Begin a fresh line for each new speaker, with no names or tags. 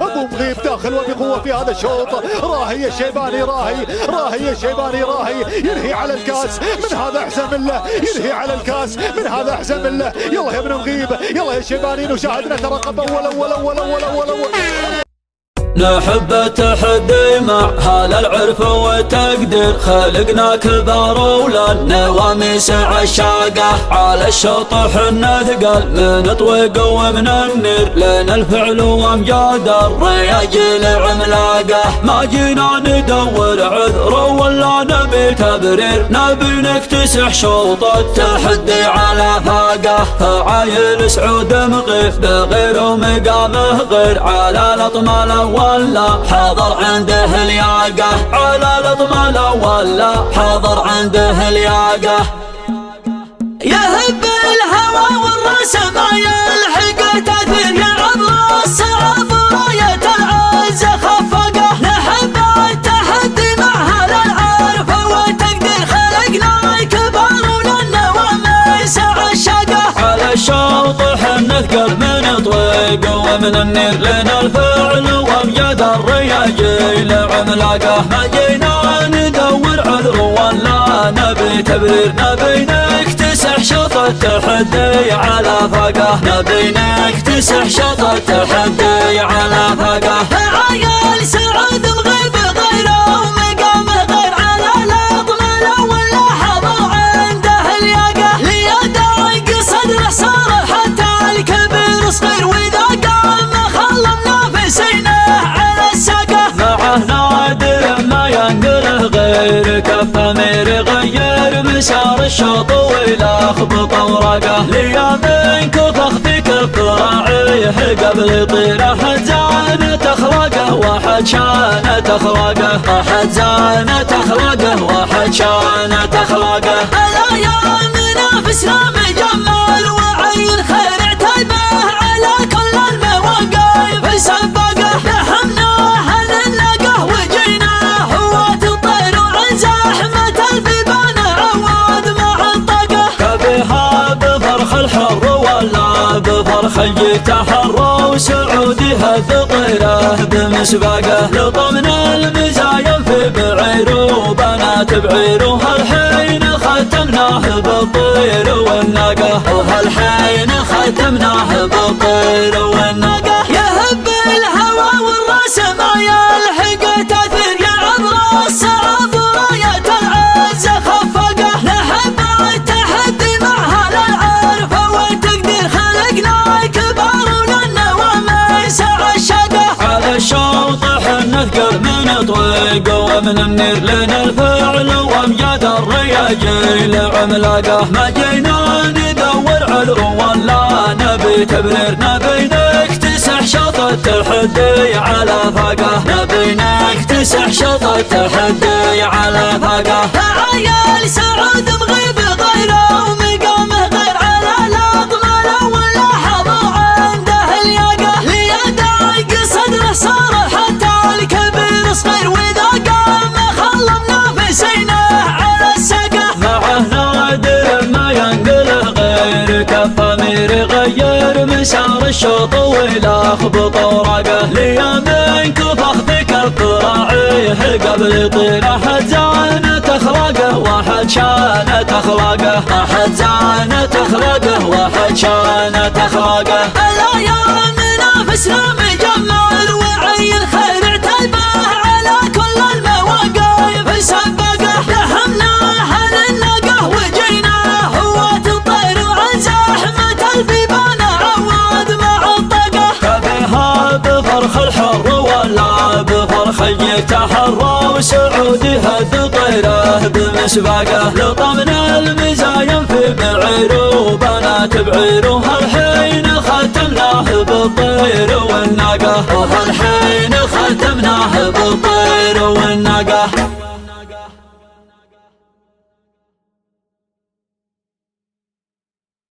ابو مغيب داخل وبقوه في هذا الشوط. راهي الشيباني، راهي الشيباني، ينهي على الكاس من هذا احزم الله، ينهي على الكاس من هذا احزم الله. يلا يا ابن مغيب، يلا يا الشيباني، نشاهد نترقب اول.
نحب التحدي مع هذا العرف والتقدير، خلقنا كبار ولا نواميس عشاقه. على الشوط حنا ثقل من طويق ومن النير، لنا الفعل وامجاد الرياجيل عملاقه. ما جينا ندور عذر ولا نبي تبرير، نبي نكتسح شوط التحدي على فاقه. فعايل سعود مغيب بغير ومقامه غير، على لطمه الاول حاضر عنده الياقه، على لطمه الاول حاضر عنده الياقه.
يهب الهوى والراس ما يلحق تاثير، يعض الصعب رايه العز خفقه. نحب التحدي مع هذا العرف والتقدير، خلقنا كبار وللنواميس عشاقه.
على الشوط حنا ثقل من طويق ومن النير، لنا الفعل وامجاد الرياجيل عملاقه. ما جينا ندور عذر ولا نبي تبرير، نبي نكتسح شوط التحدي على فاقه، نبي نكتسح شوط التحدي على فاقه.
عيال سعود مغيب غيره ومقامه غير، على لطمه الاول حاضر عنده الياقه. ليدعق صدره صار حتى الكبير صغير، واذا قام خلى منافسينه على الساقه.
معه نادر ما ينقله غير كف امير، غير مسار الشوط ويلخبط اوراقه. ليامين كفخ في كف راعيه قبل طيره، حد زانت اخلاقه وحد شانت اخلاقه، احد زانت اخلاقه وحد شانت اخلاقه.
الا يا منافسنا مجمل وعين خير اعتبه، على كل المواقف سباقه. لحمناه للنقه وجيناه هوات الطير، وعن زحمه البيبان عواد مع الطاقه.
كبيها بفرخ الحر ولا بفرخ يتحرى، وسعودي هذ طيره بمسباقه. لطمن المزايم في بعير وبنات بعير، وهالحين ختمناه بالطير والناقه، وهالحين ختمناه بالطير والناقه.
يهب الهوى والراس ما يلحق تاثير، يعض الصعب رايه العز خفقه. نحب التحدي مع هذا العرف والتقدير، خلقنا كبار وللنواميس عشاقه.
على الشوط حنا ثقل من طويق ومن النير، لنا الفعل وامجاد الرياجيل عملاقه. ما جينا ندور عذر ولا نبي تبرير، نبي نكتسح شوط التحدي على فاقه، نبي نكتسح شوط التحدي على فاقه.
عيال سعود مغيب غيره ومقامه غير، على لطمه الاول حاضر عنده الياقه. ليدعق صدره صار حتى الكبير صغير، واذا قام خلى منافسينه على الساقه.
معه نادر ما ينقله غير كف امير، غير مسار الشوط ويلخبط اوراقه. ليامين كفخ في كف راعيه قبل طيره، حد زانت اخلاقه وحد شانت اخلاقه، احد زانت اخلاقه وحد شانت اخلاقه.
الا يا منافسنا مجمل وعين خير اعتبه، على كل المواقف سباقه. لحمناه للنقه وجيناه هوات الطير، وعن زحمه البيبان عواد مع الطاقه.
كبيها بفرخ الحر ولا بفرخ يتحرى، وسعودي هد طيره بمسباقه. لطمن المزايم في بعير وبنات بعير، وهالحين ختمناه بالطير والناقه، وهالحين